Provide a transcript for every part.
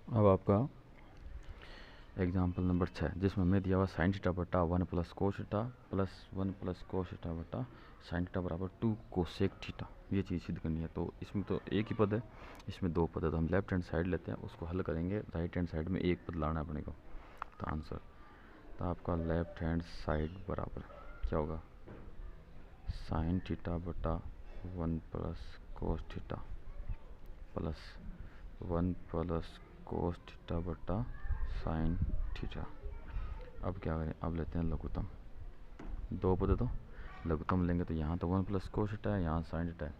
अब आपका example number 6 जिसमें हमें दिया हुआ साइन थीटा बटा 1 plus cos theta plus 1 plus cos theta बटा साइन थीटा बराबर 2 कोसेक थीटा, ये चीज़ सिद्ध करनी है। तो इसमें तो एक ही पद है, इसमें दो पद है, तो हम लेफ्ट हैंड साइड लेते हैं, उसको हल करेंगे। राइट हैंड साइड में एक पद लाना है अपने को, तो आंसर तो आपका लेफ्ट हैंड साइड बराबर क्या होगा, साइन थीटा बटा 1 plus cos theta plus 1 plus cos theta बटा साइन थीटा। अब क्या करें, अब लेते हैं लघुत्तम, दो पद तो लघुत्तम लेंगे, तो यहाँ तो 1 प्लस कोस थीटा है, यहाँ साइन थीटा है।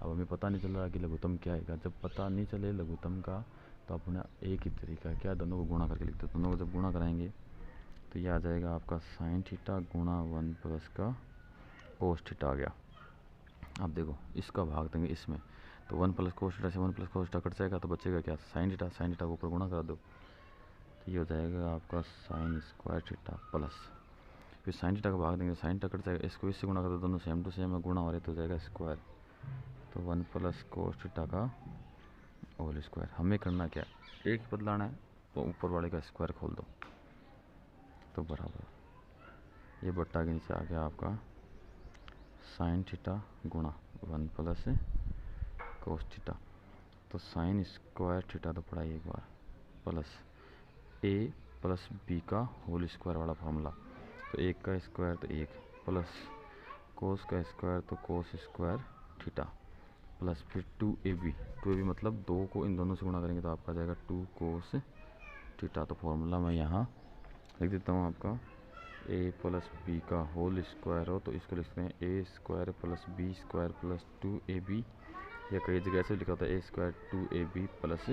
अब हमें पता नहीं चल रहा कि लघुत्तम क्या आएगा। जब पता नहीं चले लघुत्तम का तो अपना एक ही तरीका है, क्या, दोनों को गुणा करके लिखते हैं। दोनों को जब गुणा कराएंगे तो ये आ जाएगा आपका साइन थीटा गुणा 1 प्लस का कोस थीटा आ गया। अब देखो इसका भाग देंगे इसमें, तो 1 प्लस कोस थीटा से 1 प्लस कोस थीटा कट जाएगा, तो बचेगा क्या, साइन थीटा। साइन थीटा को ऊपर गुणा करा दो, तो ये हो जाएगा आपका साइन स्क्वायर थीटा प्लस, फिर साइन थीटा का भाग देंगे, साइन थीटा कट जाएगा, इसको इससे गुणा कर दो, दोनों सेम टू सेम है, गुणा हो रहे तो हो जाएगा स्क्वायर, तो 1 प्लस कोस थीटा का होल स्क्वायर। हमें करना क्या है, एक पद लाना है, तो ऊपर वाले का स्क्वायर खोल दो, तो बराबर ये बट्टा के नीचे आ गया आपका साइन थीटा गुणा 1 प्लस कोस थीटा, तो साइन स्क्वायर थीटा तो पढ़ाई एक बार, प्लस ए प्लस बी का होल स्क्वायर वाला फॉर्मूला, तो एक का स्क्वायर तो एक, प्लस कोस का स्क्वायर तो कोस स्क्वायर थीटा, प्लस फिर 2ab, 2ab मतलब दो को इन दोनों से गुणा करेंगे तो आपका जाएगा 2 कोस थीटा। तो फॉर्मूला मैं यहाँ लिख देता हूँ आपका, a प्लस बी का होल स्क्वायर हो तो इसको लिखते हैं a square plus b square plus 2ab, या कई जगह ऐसे लिखा होता है a square 2ab plus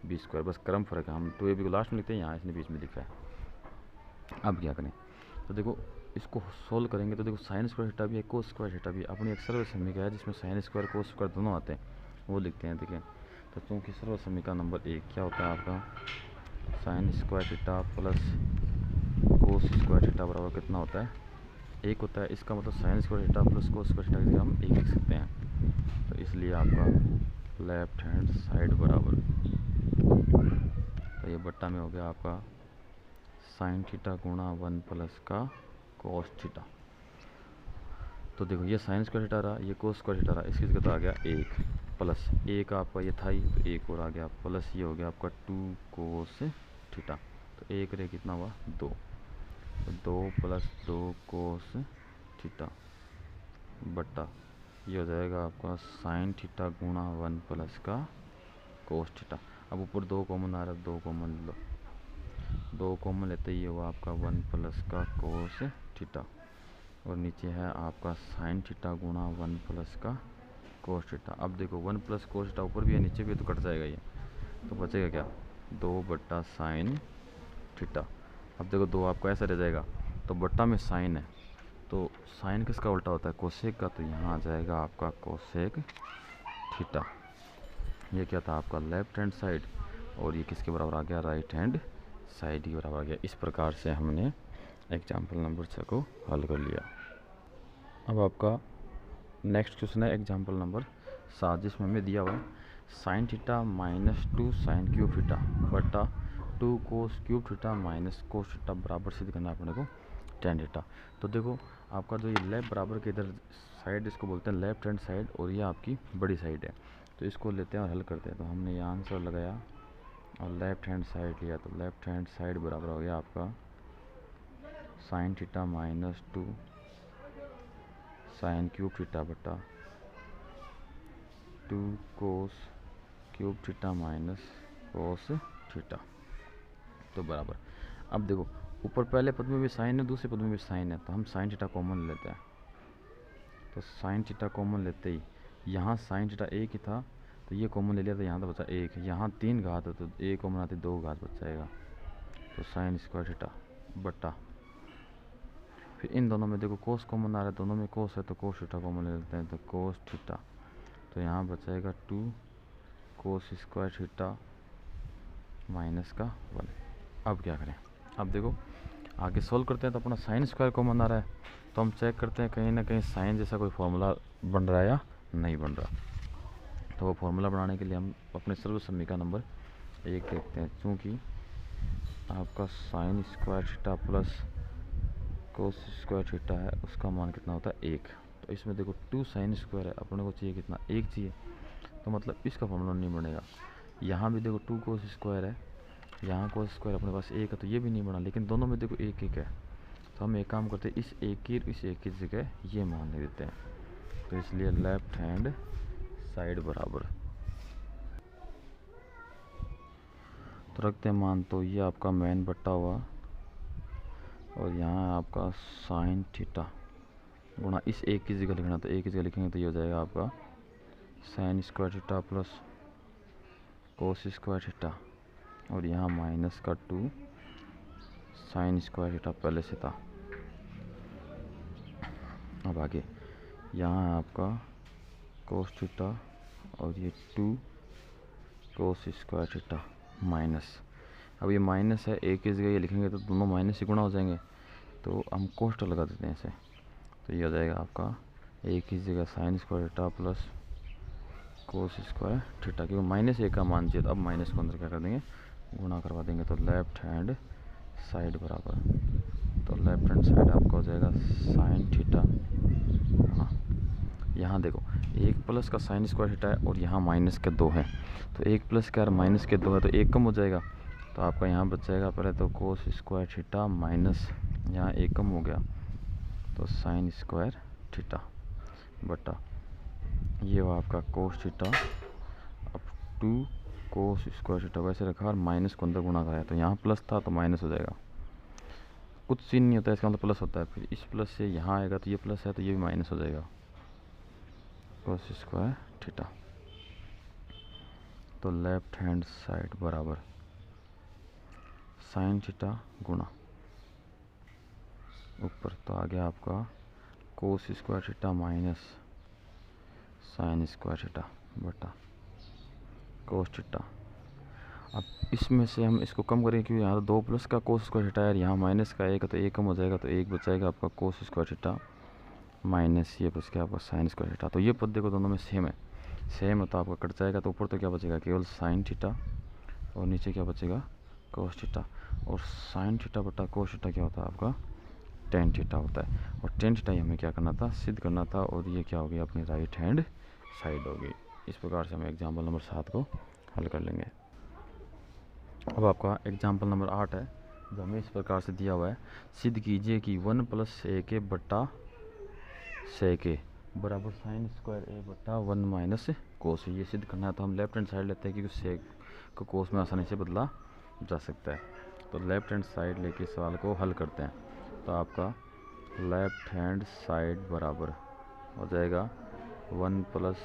b square, बस क्रम फर्क है, हम 2ab को लास्ट में लिखते हैं, यहाँ इसने बीच में लिखा है। अब क्या करें, तो देखो इसको सोल्व करेंगे तो देखो साइन स्क्वायर थीटा भी है, कोस स्क्वायर थीटा भी है, अपनी एक सर्व समीकरण है जिसमें साइन स्क्वायर कोस स्क्वायर दोनों आते हैं, वो लिखते हैं। देखिए तो चूँकि सर्व समीकरण नंबर 1 क्या होता है आपका, sine square theta plus cos square theta बराबर कितना होता है, एक होता है। इसका मतलब sine square theta plus cos square theta की जगह हम एक लिख सकते हैं, तो इसलिए आपका लेफ्ट हैंड साइड बराबर, तो ये बट्टा में हो गया आपका साइन थीटा गुणा 1 प्लस का कोस थीटा। तो देखो ये साइन स्क्वायर थीटा रहा, ये कोस स्क्वायर थीटा रहा, इसकी जगह तो आ गया एक, प्लस एक आपका ये था ही तो एक और आ गया, प्लस ये हो गया आपका 2 कोस थीटा, तो एक रे कितना हुआ 2, तो 2 प्लस 2 कोस थीटा बट्टा ये हो जाएगा आपका साइन थीटा गुणा 1 प्लस का कोस थीटा। अब ऊपर 2 कॉमन आ रहा है, 2 कॉमन लो, 2 कॉमन लेते ही हुआ आपका 1 प्लस का कोस थीटा, और नीचे है आपका साइन थीटा गुणा 1 प्लस का कोस थीटा। अब देखो 1 प्लस कोस थीटा ऊपर भी है नीचे भी है, तो कट जाएगा ये, तो बचेगा क्या 2 बट्टा साइन थीटा। अब देखो 2 आपको ऐसा रह जाएगा, तो बट्टा में साइन है, तो साइन किसका उल्टा होता है, कोसेक का, तो यहाँ आ जाएगा आपका कोसेक थीटा। ये क्या था आपका लेफ्ट हैंड साइड, और ये किसके बराबर आ गया, राइट हैंड साइड के बराबर आ गया। इस प्रकार से हमने एग्जाम्पल नंबर 6 को हल कर लिया। अब आपका नेक्स्ट क्वेश्चन है एग्जाम्पल नंबर 7 जिसमें हमें दिया हुआ है sine theta minus 2 sine cube theta बटा 2 cos cube theta minus cos theta बराबर सिद्ध करना अपने को टेन थीटा। तो देखो आपका जो ये लेफ्ट बराबर के इधर साइड इसको बोलते हैं लेफ्ट हैंड साइड, और ये आपकी बड़ी साइड है, तो इसको लेते हैं और हल करते हैं। तो हमने ये आंसर लगाया और लेफ्ट हैंड साइड लिया, तो लेफ्ट हैंड साइड बराबर हो गया आपका sine theta minus 2 sine cube theta बटा 2 cos cube theta minus cos theta, तो बराबर। अब देखो ऊपर पहले पद में भी साइन है, दूसरे पद में भी साइन है, तो हम साइन थीटा कॉमन लेते हैं, तो साइन थीटा कॉमन लेते ही यहाँ साइन थीटा एक ही था, तो ये कॉमन ले लिया, तो यहाँ तो बचा एक, यहाँ 3 घात है तो एक कॉमन आती 2 घात बच जाएगा, तो साइन स्क्वायर थीटा बटा फिर इन दोनों में देखो कोस कॉमन आ रहा है, दोनों में कोस है तो कोस थीटा कॉमन ले लेते हैं, तो कोस थीटा, तो यहाँ बचाएगा 2 कोस स्क्वायर थीटा माइनस का 1। अब क्या करें, अब देखो आगे सोल्व करते हैं, तो अपना साइन स्क्वायर कॉमन आ रहा है, तो हम चेक करते हैं कहीं ना कहीं साइन जैसा कोई फॉर्मूला बन रहा है या नहीं बन रहा। तो वो फॉर्मूला बनाने के लिए हम अपने सर्व समीकरण नंबर एक देखते हैं, चूँकि आपका sine square theta plus cos square theta है, उसका मान कितना होता है 1। तो इसमें देखो 2 साइन स्क्वायर है, अपने को चाहिए कितना 1 चाहिए, तो मतलब इसका फॉर्मूला नहीं बनेगा। यहाँ भी देखो 2 कोस स्क्वायर है, यहाँ कोस स्क्वायर अपने पास 1 है, तो ये भी नहीं बना, लेकिन दोनों में देखो 1 1 है। तो हम एक काम करते हैं, इस 1 की जगह ये मान ले देते हैं, तो इसलिए लेफ्ट हैंड साइड बराबर, तो रखते हैं मान। तो ये आपका मेन बट्टा हुआ और यहाँ आपका साइन थीटा गुणा इस 1 की जगह लिखना, तो 1 की जगह लिखेंगे तो ये हो जाएगा आपका sine square theta plus cos square theta, और यहाँ माइनस का 2 साइन स्क्वायर थीटा पहले से था। अब आगे यहाँ आपका कोस थीटा और ये 2 कोस स्क्वायर थीटा माइनस, अब ये माइनस है, 1 की जगह ये लिखेंगे तो दोनों माइनस ही गुणा हो जाएंगे, तो हम कोष्टक लगा देते हैं इसे, तो ये हो जाएगा आपका 1 की जगह sine square theta plus cos square theta, क्योंकि माइनस 1 का मान चाहिए, तो अब माइनस को अंदर क्या कर देंगे गुणा करवा देंगे, तो लेफ्ट हैंड साइड बराबर, तो लेफ्ट हैंड साइड आपका हो जाएगा साइन थीटा। हाँ यहाँ देखो 1 प्लस का साइन स्क्वायर थीटा है और यहाँ माइनस के 2 है, तो 1 प्लस का माइनस के 2 है, तो 1 कम हो जाएगा, तो आपका यहाँ बच जाएगा पहले तो कोस स्क्वायर थीटा माइनस यहाँ 1 कम हो गया, तो साइन स्क्वायर थीटा बटा ये हुआ आपका कोस थीटा, अब 2 कोस स्क्वायर थीटा वैसे रखा और माइनस को अंदर गुणा कराया, तो यहाँ प्लस था तो माइनस हो जाएगा, कुछ सीन नहीं होता है, इसका मतलब प्लस होता है, फिर इस प्लस से यहाँ आएगा तो ये प्लस है तो ये भी माइनस हो जाएगा, कोस स्क्वायर थीटा, तो लेफ्ट हैंड साइड बराबर साइन थीटा गुणा ऊपर, तो आ गया आपका cos square theta minus sine square theta बटा कोस थीटा। अब इसमें से हम इसको कम करेंगे, क्योंकि यहाँ तो 2 प्लस का कोस स्क्वायर थीटा है, यहाँ माइनस का 1 है, तो 1 कम हो जाएगा, तो 1 बचाएगा आपका कोस स्क्वायर थीटा माइनस ये बच गया आपका साइन स्क्वायर थीटा। तो ये पद देखो दोनों में सेम है, तो आपका कट जाएगा, तो ऊपर तो क्या बचेगा केवल साइन थीटा और नीचे क्या बचेगा कोस थीटा, और साइन थीटा बटा कोस थीटा क्या होता है आपका टेन थीटा होता है, और टेन थीटा हमें क्या करना था सिद्ध करना था, और ये क्या हो गया अपनी राइट हैंड साइड होगी। इस प्रकार से हम एग्जाम्पल नंबर 7 को हल कर लेंगे। अब आपका एग्जाम्पल नंबर 8 है, जो हमें इस प्रकार से दिया हुआ है, सिद्ध कीजिए कि 1 प्लस सेक ए बट्टा सेक ए बराबर साइन स्क्वायर ए बट्टा 1 माइनस कोस। ये सिद्ध करना है, तो हम लेफ्ट हैंड साइड लेते हैं, क्योंकि सेक को कोस में आसानी से बदला जा सकता है, तो लेफ्ट हैंड साइड लेके सवाल को हल करते हैं। तो आपका लेफ्ट हैंड साइड बराबर हो जाएगा 1 प्लस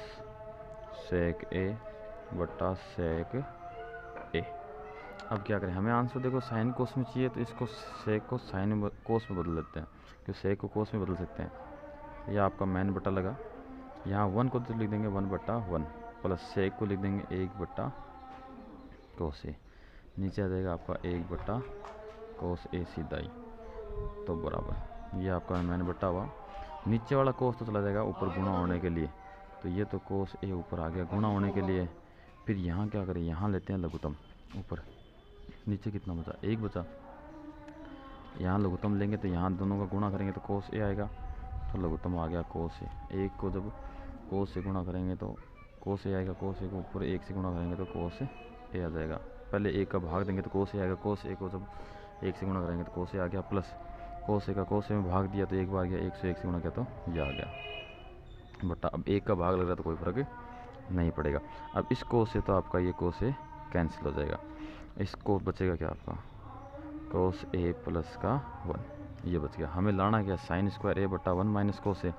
सेक ए बट्टा सेक ए। अब क्या करें, हमें आंसर देखो साइन कोस में चाहिए, तो इसको सेक को साइन कोस में बदल देते हैं, क्योंकि सेक को कोस में बदल सकते हैं। यह आपका मेन बटा लगा, यहाँ 1 को तो लिख देंगे 1 बट्टा 1 प्लस सेक को लिख देंगे 1 बट्टा कोस ए, नीचे आ जाएगा आपका 1 बट्टा कोस ए सीधा ही, तो बराबर ये आपका मेन बट्टा हुआ। नीचे वाला कोस तो चला जाएगा ऊपर गुणा होने के लिए, तो ये तो कोस ए ऊपर आ गया गुणा होने के लिए। फिर यहाँ क्या करें, यहाँ लेते हैं लघुत्तम, ऊपर नीचे कितना बचा 1 बचा, यहाँ लघुत्तम लेंगे तो यहाँ दोनों का गुणा करेंगे तो कोस ए आएगा, तो लघुत्तम आ गया कोस ए। 1 को जब कोस से गुणा करेंगे तो कोस ए आएगा, कोस ए को ऊपर 1 से गुणा करेंगे तो कोस ए आ जाएगा। पहले 1 का भाग देंगे तो कोस ए आएगा, कोस ए को जब 1 से गुणा करेंगे तो कोस ए आ गया, प्लस कोस ए का कोस ए में भाग दिया तो 1 बार गया, 1 से 1 से गुणा किया तो ये आ गया बट्टा। अब 1 का भाग लग रहा है तो कोई फर्क नहीं पड़ेगा। अब इस कोस से तो आपका ये कोस ए कैंसिल हो जाएगा, इसको बचेगा क्या आपका कोस ए प्लस का 1, ये बच गया। हमें लाना क्या साइन स्क्वायर ए बट्टा 1 माइनस कोस ए,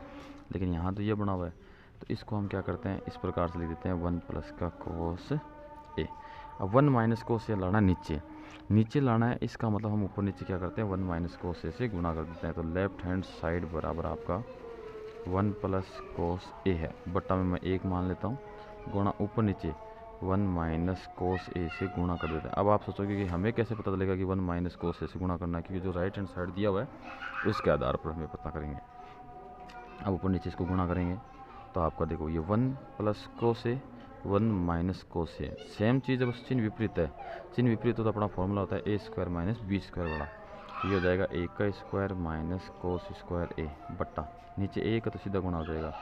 लेकिन यहाँ तो ये बना हुआ है, तो इसको हम क्या करते हैं इस प्रकार से लिख देते हैं 1 प्लस का कोस ए। अब 1 माइनस कोस ए लाना नीचे लाना है, इसका मतलब हम ऊपर नीचे क्या करते हैं 1 माइनस कोस ए से गुणा कर देते हैं, तो लेफ्ट हैंड साइड बराबर आपका 1 प्लस कोस ए है, बट्टा में मैं 1 मान लेता हूँ, गुणा ऊपर नीचे 1 माइनस कोस ए से गुणा कर देते हैं। अब आप सोचोगे कि हमें कैसे पता चलेगा कि 1 माइनस कोस ए से गुणा करना है, क्योंकि जो राइट हैंड साइड दिया हुआ है उसके आधार पर हमें पता करेंगे। अब ऊपर नीचे इसको गुणा करेंगे तो आपका देखो ये 1 प्लस कोस ए 1 माइनस कोस ए। सेम चीज़ है, बस चिन्ह विपरीत है। चिन्ह विपरीत हो तो अपना फॉर्मूला होता है a square minus B square वाला। ये हो जाएगा ए का स्क्वायर माइनस कोस स्क्वायर ए बट्टा नीचे ए का तो सीधा गुणा हो जाएगा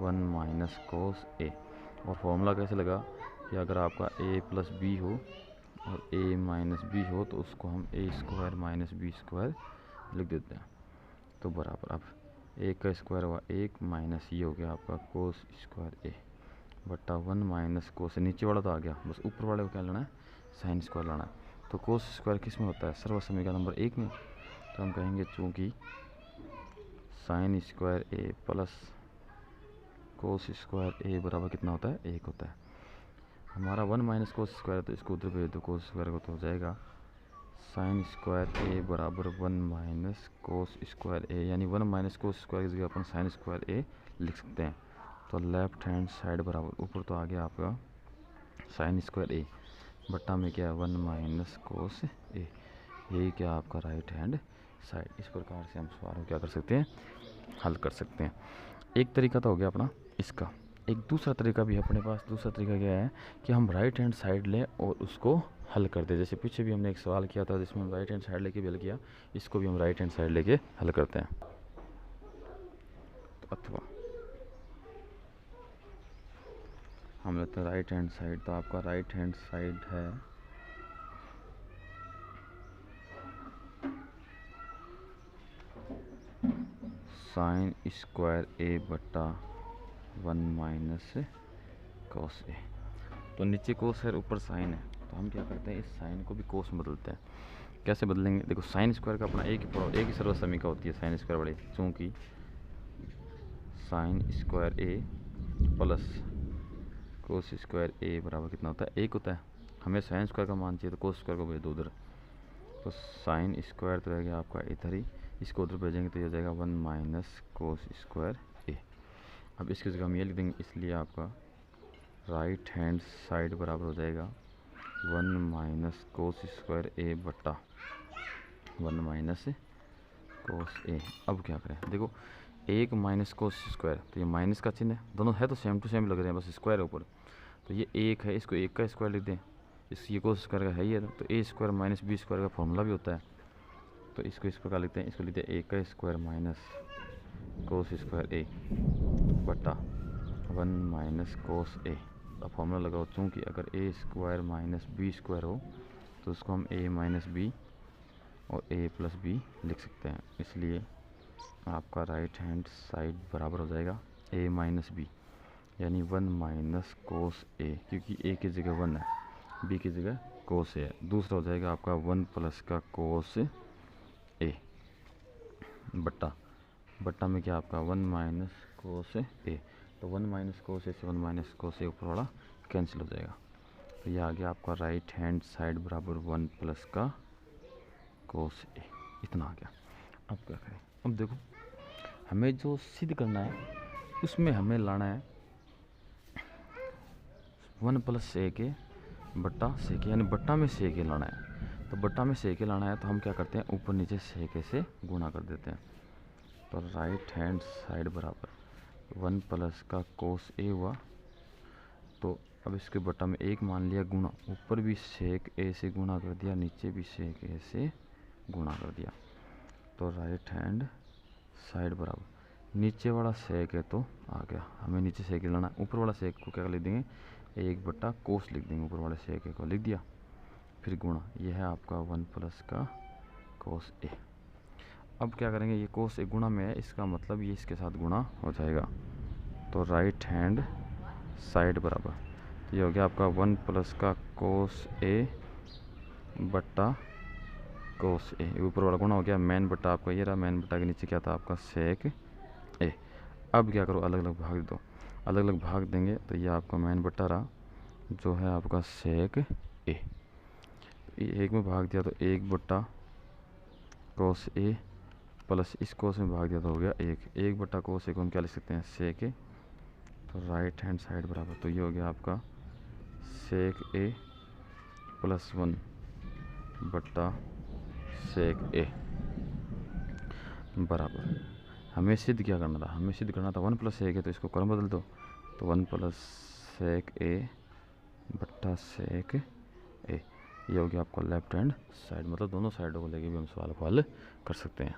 1 माइनस कोस ए। और फॉर्मूला कैसे लगा कि अगर आपका ए प्लस बी हो और ए माइनस बी हो तो उसको हम ए स्क्वायर माइनस बी स्क्वायर लिख देते हैं। तो बराबर अब ए का स्क्वायर हुआ 1 माइनस ये हो गया आपका कोस स्क्वायर ए बट्टा 1 माइनस कोस। नीचे वाला तो आ गया, बस ऊपर वाले को क्या लेना है, साइन स्क्वायर लाना है। तो कोस स्क्वायर किस में होता है, सर्व समीकरण नंबर 1 में। तो हम कहेंगे चूँकि साइन स्क्वायर ए प्लस कोस स्क्वायर ए बराबर कितना होता है, 1 होता है। हमारा 1 माइनस कोस स्क्वायर, तो इसको उधर भेज दो कोस स्क्वायर को, तो हो जाएगा साइन स्क्वायर ए बराबर 1 माइनस कोस स्क्वायर ए, यानी 1 माइनस कोस स्क्वायर की जगह अपन साइन स्क्वायर ए लिख सकते हैं। तो लेफ्ट हैंड साइड बराबर ऊपर तो आ गया आपका साइन स्क्वायर ए बट्टा में क्या है 1 माइनस कोस ए, यही क्या आपका राइट हैंड साइड। इस प्रकार से हम सवाल को क्या कर सकते हैं, हल कर सकते हैं। एक तरीका तो हो गया अपना इसका। एक दूसरा तरीका भी है अपने पास। दूसरा तरीका क्या है कि हम राइट हैंड साइड लें और उसको हल कर दें। जैसे पीछे भी हमने एक सवाल किया था जिसमें हम राइट हैंड साइड लेके भी हल किया, इसको भी हम राइट हैंड साइड लेके हल करते हैं। तो अथवा हम लेते हैं राइट हैंड साइड। तो आपका राइट हैंड साइड है साइन स्क्वायर ए बट्टा 1 माइनस कोस ए। तो नीचे कोस है, ऊपर साइन है, तो हम क्या करते हैं, इस साइन को भी कोस में बदलते हैं। कैसे बदलेंगे, देखो साइन स्क्वायर का अपना एक ही सर्व समीकरण होती है साइन स्क्वायर बड़े, चूँकि साइन स्क्वायर ए प्लस कोस स्क्वायर ए बराबर कितना होता है, 1 होता है। हमें साइन स्क्वायर का मान चाहिए तो कोस स्क्वायर को भेज दो उधर। तो साइन स्क्वायर तो रह गया आपका इधर ही, इसको उधर भेजेंगे तो ये हो जाएगा 1 माइनस कोस स्क्वायर ए। अब इसकी जगह हम ये लिख देंगे, इसलिए आपका राइट हैंड साइड बराबर हो जाएगा 1 माइनस कोस स्क्वायर ए बट्टा 1 माइनस कोस ए। अब क्या करें, देखो 1 माइनस कोस स्क्वायर, तो ये माइनस का चिन्ह है, दोनों है तो सेम टू सेम लग रहे हैं, बस स्क्वायर है ऊपर। तो ये 1 है, इसको 1 का स्क्वायर लिख दें, ये कोस स्क्वायर का है ही है। तो ए स्क्वायर माइनस बी स्क्वायर का फॉर्मूला भी होता है, तो इसको इस प्रकार लिखते हैं, इसको लिखते हैं 1 का स्क्वायर माइनस कोस स्क्वायर ए बट्टा 1 माइनस कोस ए। अब फॉर्मूला लगाओ, चूँकि अगर ए स्क्वायर माइनस बी स्क्वायर हो तो उसको हम ए माइनस बी और ए प्लस बी लिख सकते हैं। इसलिए आपका राइट हैंड साइड बराबर हो जाएगा ए माइनस बी, यानी 1 माइनस कोस ए, क्योंकि ए की जगह 1 है, बी की जगह कोस ए है। दूसरा हो जाएगा आपका 1 प्लस का कोस ए बट्टा में क्या आपका 1 माइनस कोस ए। तो 1 माइनस कोस ए से 1 माइनस कोस ए ऊपर वाला कैंसिल हो जाएगा। तो ये आ गया आपका राइट हैंड साइड बराबर 1 प्लस का कोस ए, इतना आ गया। अब क्या करें, अब देखो हमें जो सिद्ध करना है उसमें हमें लाना है 1 प्लस सेक ए बट्टा सेक ए, यानी बट्टा में सेक ए लाना है। तो बट्टा में सेक ए लाना है तो हम क्या करते हैं, ऊपर नीचे सेक ए से गुणा कर देते हैं। तो राइट हैंड साइड बराबर 1 प्लस का कोस ए हुआ। तो अब इसके बट्टा में 1 मान लिया गुणा, ऊपर भी सेक ए से गुणा कर दिया, नीचे भी सेक ए से गुणा कर दिया। तो राइट हैंड साइड बराबर नीचे वाला सेक है तो आ गया, हमें नीचे सेक लेना, ऊपर वाला सेक को क्या लिख देंगे, 1 बट्टा कोस लिख देंगे, ऊपर वाले सेक को लिख दिया, फिर गुणा, यह है आपका 1 प्लस का कोस ए। अब क्या करेंगे, ये कोस ए गुणा में है, इसका मतलब ये इसके साथ गुणा हो जाएगा। तो राइट हैंड साइड बराबर ये हो गया आपका 1 प्लस का कोस ए बट्टा कोस ए, ऊपर वाला गुणा हो गया, मेन बट्टा आपका ये रहा, मेन बट्टा के नीचे क्या था आपका सेक ए। अब क्या करो, अलग अलग भाग दो, अलग अलग भाग देंगे तो ये आपका मेन बट्टा रहा जो है आपका सेक ए। एक में भाग दिया तो 1 बट्टा कोस ए प्लस इस कोस में भाग दिया तो हो गया 1 बट्टा कोस ए को हम क्या लिख सकते हैं, सेक ए। तो राइट हैंड साइड बराबर, तो ये हो गया आपका सेक ए प्लस 1 बट्टा सेक ए बराबर, हमें सिद्ध क्या करना था, हमें सिद्ध करना था 1 प्लस सेक ए, तो इसको क्रम बदल दो। तो 1 प्लस सेक ए बट्टा सेक ए, ये हो गया आपका लेफ्ट हैंड साइड, मतलब दोनों साइडों को लेके भी हम सवाल को हल कर सकते हैं।